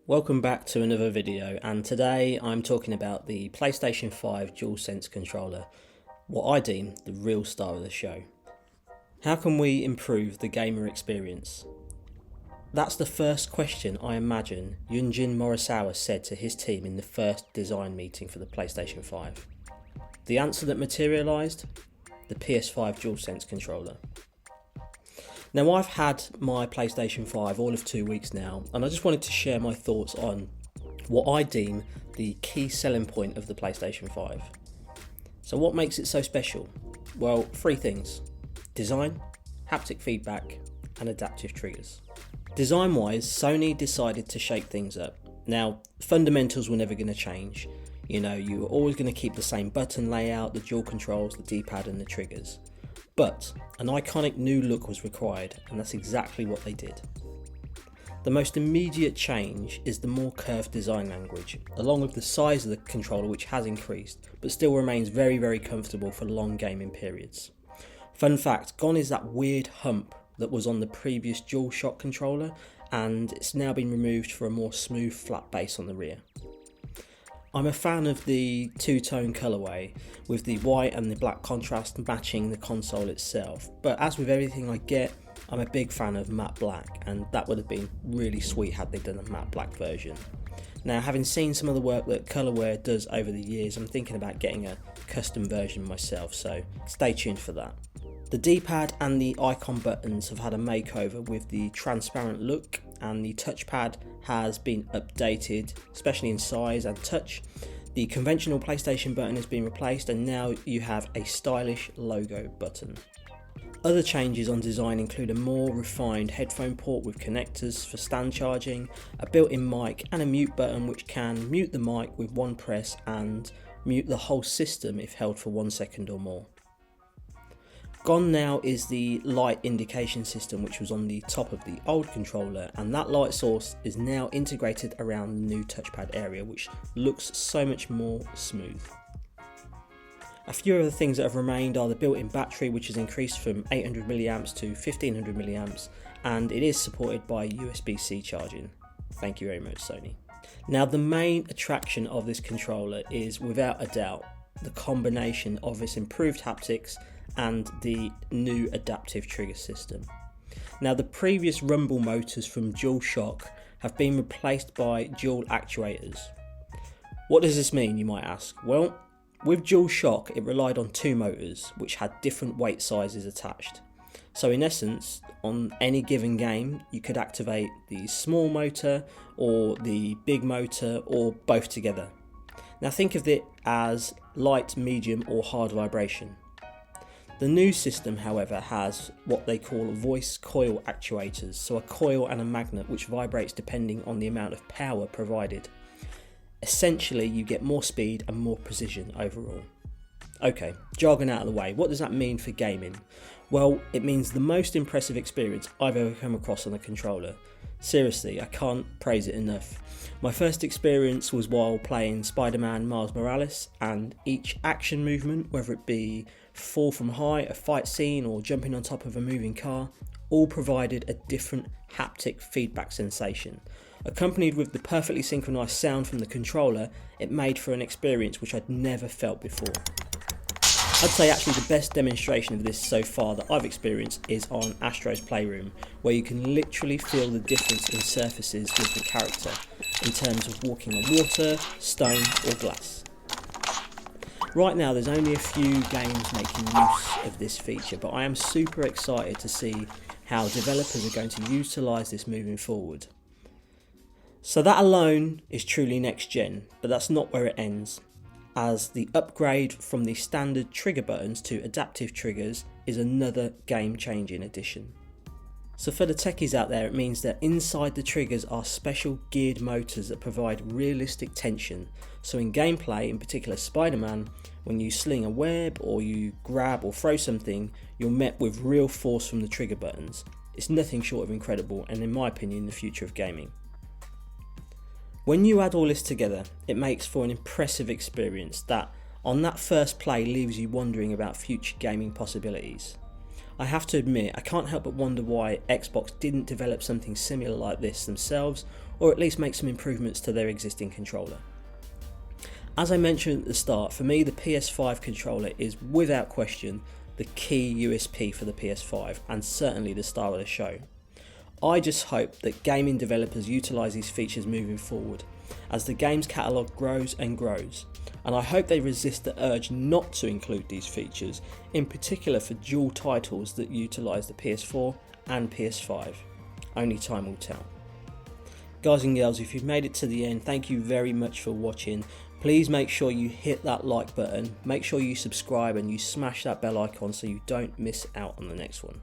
Welcome back to another video, and today I'm talking about the PlayStation 5 DualSense Controller, what I deem the real star of the show. How can we improve the gamer experience? That's the first question I imagine YUNJIN Morisawa said to his team in the first design meeting for the PlayStation 5. The answer that materialised? The PS5 DualSense Controller. Now, I've had my PlayStation 5 all of 2 weeks now, and I just wanted to share my thoughts on what I deem the key selling point of the PlayStation 5. So what makes it so special? Well, three things: design, haptic feedback, and adaptive triggers. Design-wise, Sony decided to shake things up. Now, fundamentals were never going to change. You were always going to keep the same button layout, the dual controls, the D-pad and the triggers. But an iconic new look was required, and that's exactly what they did. The most immediate change is the more curved design language, along with the size of the controller, which has increased, but still remains very, very comfortable for long gaming periods. Fun fact, gone is that weird hump that was on the previous DualShock controller, and it's now been removed for a more smooth flat base on the rear. I'm a fan of the two-tone colourway, with the white and the black contrast matching the console itself, but as with everything I get, I'm a big fan of matte black, and that would have been really sweet had they done a matte black version. Now, having seen some of the work that Colourware does over the years, I'm thinking about getting a custom version myself, so stay tuned for that. The D-pad and the icon buttons have had a makeover with the transparent look, and the touchpad has been updated, especially in size and touch. The conventional PlayStation button has been replaced, and now you have a stylish logo button. Other changes on design include a more refined headphone port with connectors for stand charging, a built-in mic and a mute button which can mute the mic with one press and mute the whole system if held for 1 second or more. Gone now is the light indication system which was on the top of the old controller, and that light source is now integrated around the new touchpad area, which looks so much more smooth. A few other things that have remained are the built-in battery, which has increased from 800 mAh to 1500 mAh, and it is supported by USB-C charging. Thank you very much, Sony. Now, the main attraction of this controller is without a doubt the combination of its improved haptics and the new adaptive trigger system. Now, the previous rumble motors from DualShock have been replaced by dual actuators. What does this mean, you might ask? Well, with DualShock it relied on two motors which had different weight sizes attached. So in essence, on any given game you could activate the small motor or the big motor or both together. Now think of it as light, medium or hard vibration. The new system, however, has what they call voice coil actuators, so a coil and a magnet which vibrates depending on the amount of power provided. Essentially, you get more speed and more precision overall. Okay, jargon out of the way, what does that mean for gaming? Well, it means the most impressive experience I've ever come across on a controller. Seriously, I can't praise it enough. My first experience was while playing Spider-Man Miles Morales, and each action movement, whether it be fall from height, a fight scene or jumping on top of a moving car, all provided a different haptic feedback sensation. Accompanied with the perfectly synchronised sound from the controller, it made for an experience which I'd never felt before. I'd say actually the best demonstration of this so far that I've experienced is on Astro's Playroom, where you can literally feel the difference in surfaces with the character, in terms of walking on water, stone or glass. Right now there's only a few games making use of this feature, but I am super excited to see how developers are going to utilise this moving forward. So that alone is truly next gen, but that's not where it ends, as the upgrade from the standard trigger buttons to adaptive triggers is another game-changing addition. So for the techies out there, it means that inside the triggers are special geared motors that provide realistic tension. So in gameplay, in particular Spider-Man, when you sling a web or you grab or throw something, you're met with real force from the trigger buttons. It's nothing short of incredible, and in my opinion, the future of gaming. When you add all this together, it makes for an impressive experience that on that first play leaves you wondering about future gaming possibilities. I have to admit, I can't help but wonder why Xbox didn't develop something similar like this themselves, or at least make some improvements to their existing controller. As I mentioned at the start, for me the PS5 controller is without question the key USP for the PS5 and certainly the star of the show. I just hope that gaming developers utilise these features moving forward as the game's catalogue grows and grows, and I hope they resist the urge not to include these features, in particular for dual titles that utilise the PS4 and PS5. Only time will tell. Guys and girls, if you've made it to the end, thank you very much for watching. Please make sure you hit that like button, make sure you subscribe and you smash that bell icon so you don't miss out on the next one.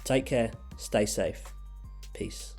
Take care, stay safe, peace.